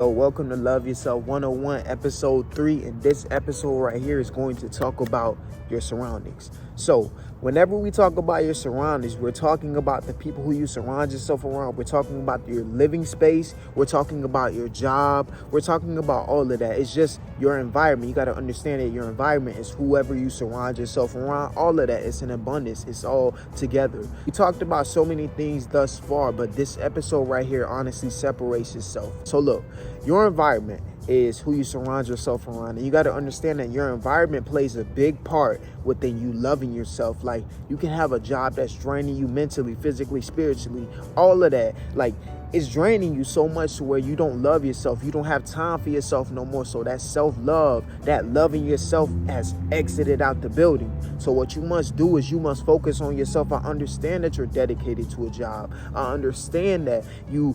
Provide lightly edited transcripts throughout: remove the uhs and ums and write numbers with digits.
So welcome to Love Yourself 101 episode 3, and this episode right here is going to talk about your surroundings. So whenever we talk about your surroundings, we're talking about the people who you surround yourself around. We're talking about your living space. We're talking about your job. We're talking about all of that. It's just your environment. You got to understand that your environment is whoever you surround yourself around. All of that, it's an abundance. It's all together. We talked about so many things thus far, but this episode right here honestly separates itself. So look, your environment is who you surround yourself around, and you got to understand that your environment plays a big part within you loving yourself. Like, you can have a job that's draining you mentally, physically, spiritually, all of that. Like, it's draining you so much to where you don't love yourself. You don't have time for yourself no more. So that self-love, that loving yourself has exited out the building. So what you must do is you must focus on yourself. I understand that you're dedicated to a job. I understand that you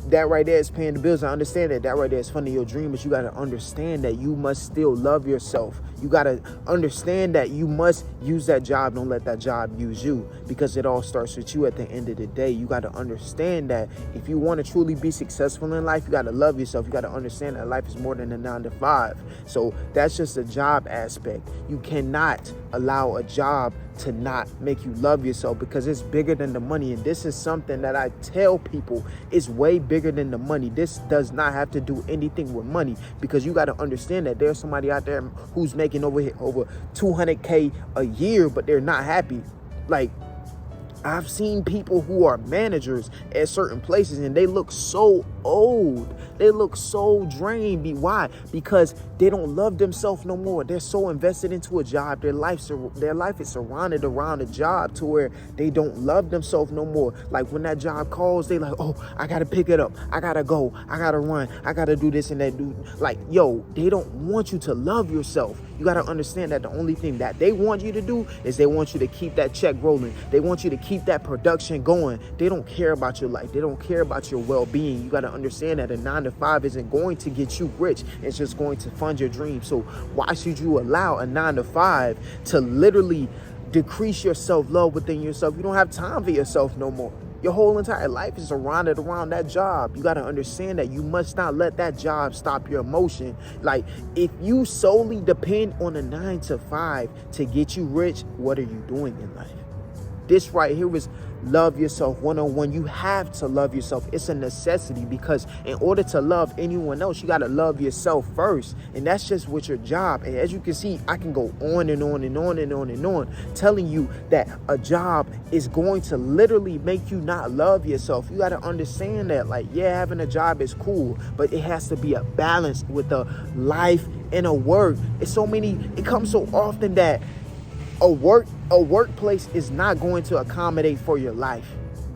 that right there is paying the bills. I understand that right there is funding your dream, but you got to understand that you must still love yourself. You got to understand that you must use that job. Don't let that job use you, because it all starts with you at the end of the day. You got to understand that if you want to truly be successful in life, you got to love yourself. You got to understand that life is more than a 9 to 5. So that's just a job aspect. You cannot allow a job to not make you love yourself, because it's bigger than the money. And this is something that I tell people is way bigger than the money. This does not have to do anything with money, because you got to understand that there's somebody out there who's making over 200K a year, but they're not happy. Like, I've seen people who are managers at certain places and they look so old. They look so drained. Why? Because they don't love themselves no more. They're so invested into a job. Their life is surrounded around a job to where they don't love themselves no more. Like, when that job calls, they like, oh, I got to pick it up. I got to go. I got to run. I got to do this and that. Like, yo, they don't want you to love yourself. You got to understand that the only thing that they want you to do is they want you to keep that check rolling. They want you to keep that production going. They don't care about your life. They don't care about your well-being. You got to understand that a 9 to 5 isn't going to get you rich. It's just going to fund your dreams. So why should you allow a 9 to 5 to literally decrease your self-love within yourself? You don't have time for yourself no more. Your whole entire life is surrounded around that job. You got to understand that you must not let that job stop your emotion. Like, if you solely depend on a 9 to 5 to get you rich, what are you doing in life? This right here is Love Yourself 101. You have to love yourself. It's a necessity, because in order to love anyone else, you got to love yourself first. And that's just with your job. And as you can see, I can go on and on and on and on and on, telling you that a job is going to literally make you not love yourself. You got to understand that, like, yeah, having a job is cool, but it has to be a balance with a life and a work. It comes so often that a workplace is not going to accommodate for your life.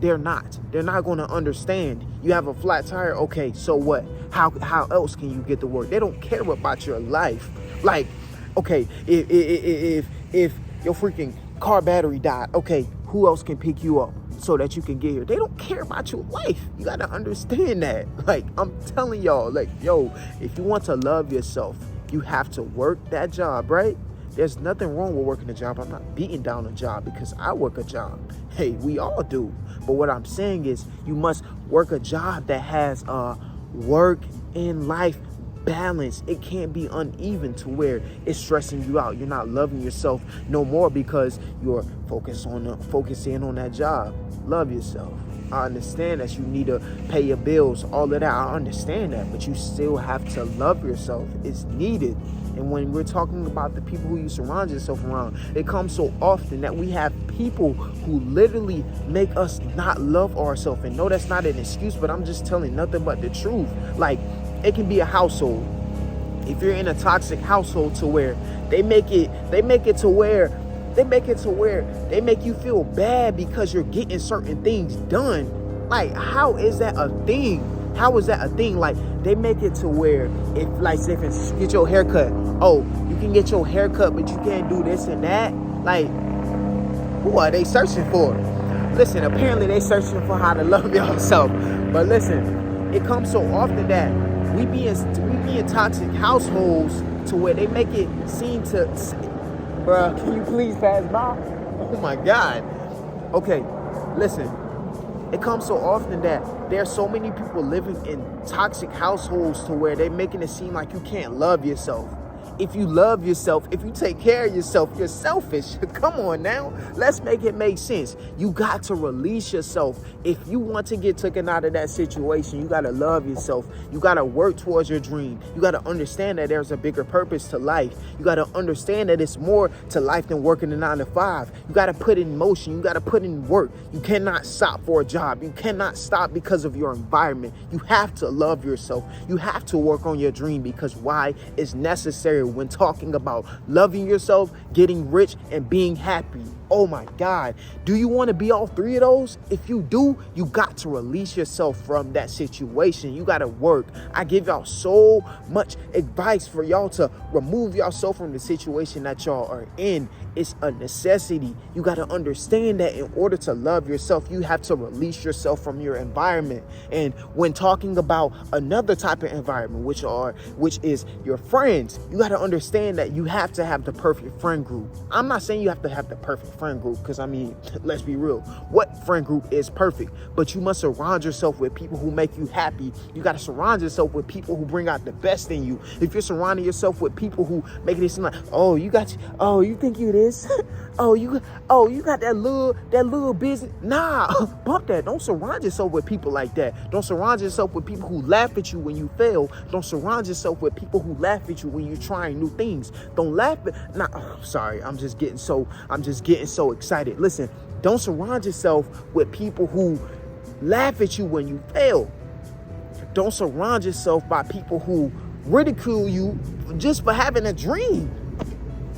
They're not going to understand. You have a flat tire. Okay, so what? How else can you get to work? They don't care about your life. Like, okay, if your freaking car battery died, okay, who else can pick you up so that you can get here? They don't care about your life. You got to understand that. Like, I'm telling y'all, like, yo, if you want to love yourself, you have to work that job, right? There's nothing wrong with working a job. I'm not beating down a job, because I work a job. Hey, we all do. But what I'm saying is, you must work a job that has a work and life balance. It can't be uneven to where it's stressing you out. You're not loving yourself no more because you're focusing on that job. Love yourself. I understand that you need to pay your bills, all of that. I understand that, but you still have to love yourself. It's needed. And when we're talking about the people who you surround yourself around, it comes so often that we have people who literally make us not love ourselves. And no, that's not an excuse, but I'm just telling nothing but the truth. Like, it can be a household. If you're in a toxic household to where they make you feel bad because you're getting certain things done. Like, how is that a thing? How is that a thing? Like, they make it to where, if, like, say, for instance, get your hair cut. Oh, you can get your hair cut, but you can't do this and that. Like, who are they searching for? Listen, apparently they searching for how to love yourself. But listen, it comes so often that we be in toxic households to where they make it seem to, bruh, can you please pass by? Oh my God. Okay, listen. It comes so often that there are so many people living in toxic households to where they're making it seem like you can't love yourself. If you love yourself, if you take care of yourself, you're selfish. Come on now. Let's make it make sense. You got to release yourself. If you want to get taken out of that situation, you got to love yourself. You got to work towards your dream. You got to understand that there's a bigger purpose to life. You got to understand that it's more to life than working a 9 to 5. You got to put in motion. You got to put in work. You cannot stop for a job. You cannot stop because of your environment. You have to love yourself. You have to work on your dream, because why? It's necessary when talking about loving yourself, getting rich, and being happy. Oh my God. Do you want to be all three of those? If you do, you got to release yourself from that situation. You got to work. I give y'all so much advice for y'all to remove yourself from the situation that y'all are in. It's a necessity. You got to understand that in order to love yourself, you have to release yourself from your environment. And when talking about another type of environment, which is your friends, you got to understand that you have to have the perfect friend group. I'm not saying you have to have the perfect friend group, because I mean, let's be real. What friend group is perfect? But you must surround yourself with people who make you happy. You got to surround yourself with people who bring out the best in you. If you're surrounding yourself with people who make it seem like, oh, you think you this? oh, you got that little business. Nah, bump that. Don't surround yourself with people like that. Don't surround yourself with people who laugh at you when you fail. Don't surround yourself with people who laugh at you when you're trying new things. Don't laugh at, sorry, I'm just getting so excited. Listen, don't surround yourself with people who laugh at you when you fail. Don't surround yourself by people who ridicule you just for having a dream.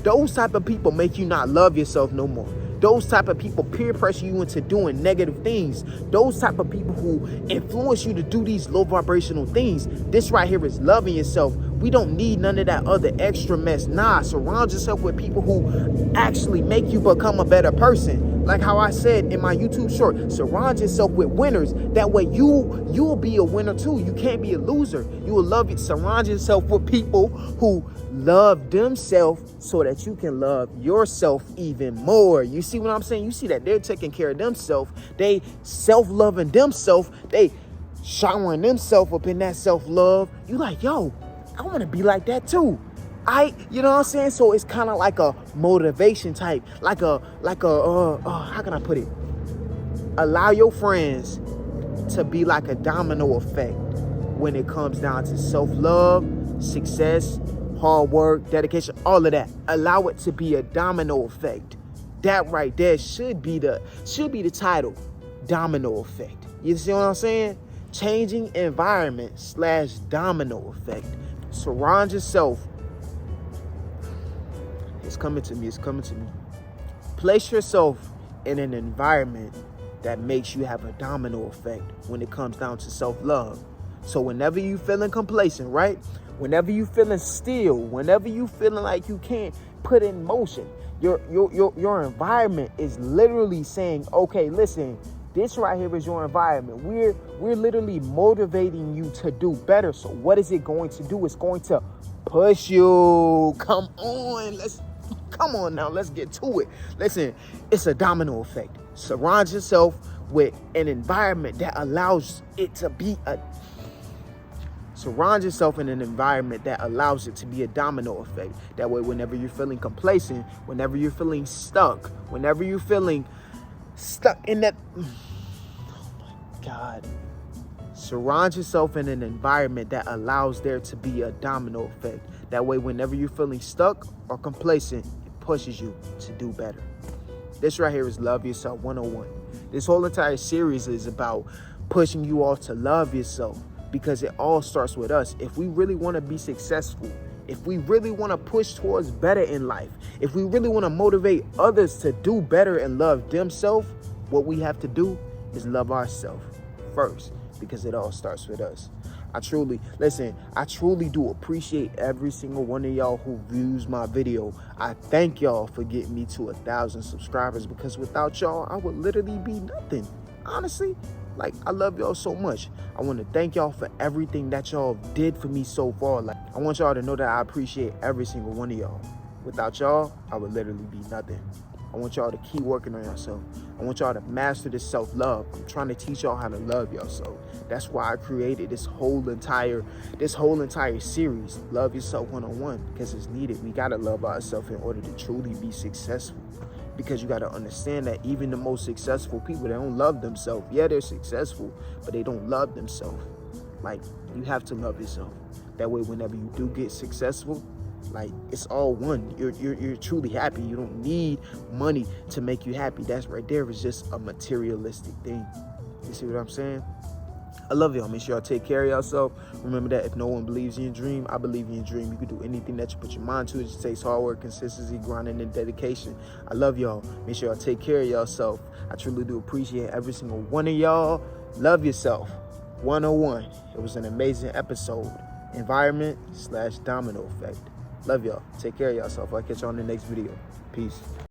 Those type of people make you not love yourself no more. Those type of people peer pressure you into doing negative things. Those type of people who influence you to do these low vibrational things. This right here is loving yourself. We don't need none of that other extra mess. Nah, surround yourself with people who actually make you become a better person. Like how I said in my YouTube short, surround yourself with winners. That way you'll be a winner too. You can't be a loser. You will love it. Surround yourself with people who love themselves so that you can love yourself even more. You see what I'm saying? You see that they're taking care of themselves. They self-loving themselves. They showering themselves up in that self-love. You like, yo, I want to be like that too. You know what I'm saying? So it's kind of like a motivation type, like a how can I put it? Allow your friends to be like a domino effect when it comes down to self-love, success, hard work, dedication, all of that. Allow it to be a domino effect. That right there should be the title, domino effect. You see what I'm saying? Changing environment / domino effect. Surround yourself. It's coming to me. Place yourself in an environment that makes you have a domino effect when it comes down to self-love. So whenever you feeling complacent, right? Whenever you feeling still, whenever you feeling like you can't put in motion, your environment is literally saying, okay, listen, this right here is your environment. We're literally motivating you to do better. So what is it going to do? It's going to push you. Come on now, let's get to it. Listen, it's a domino effect. Surround yourself with an environment that allows it to be Surround yourself in an environment that allows it to be a domino effect. That way, whenever you're feeling complacent, whenever you're feeling stuck, whenever you're feeling stuck in that, oh my God. Surround yourself in an environment that allows there to be a domino effect. That way, whenever you're feeling stuck or complacent, it pushes you to do better. This right here is Love Yourself 101. This whole entire series is about pushing you all to love yourself, because it all starts with us. If we really want to be successful, if we really want to push towards better in life, if we really want to motivate others to do better and love themselves, what we have to do is love ourselves first, because it all starts with us. I truly do appreciate every single one of y'all who views my video. I thank y'all for getting me to 1,000 subscribers, because without y'all, I would literally be nothing. Honestly, like, I love y'all so much. I want to thank y'all for everything that y'all did for me so far. Like, I want y'all to know that I appreciate every single one of y'all. Without y'all, I would literally be nothing. I want y'all to keep working on yourself. I want y'all to master this self-love. I'm trying to teach y'all how to love yourself. That's why I created this whole entire series, Love Yourself 101, because it's needed. We gotta love ourselves in order to truly be successful. Because you gotta understand that even the most successful people, they don't love themselves. Yeah, they're successful, but they don't love themselves. Like, you have to love yourself. That way, whenever you do get successful, like, it's all one. You're truly happy. You don't need money to make you happy. That's right there is just a materialistic thing. You see what I'm saying? I love y'all. Make sure y'all take care of yourself. Remember that if no one believes in your dream, I believe in your dream. You can do anything that you put your mind to. It just takes hard work, consistency, grinding, and dedication. I love y'all. Make sure y'all take care of yourself. I truly do appreciate every single one of y'all. Love yourself. 101. It was an amazing episode. Environment/domino effect. Love y'all. Take care of yourself. I'll catch y'all in the next video. Peace.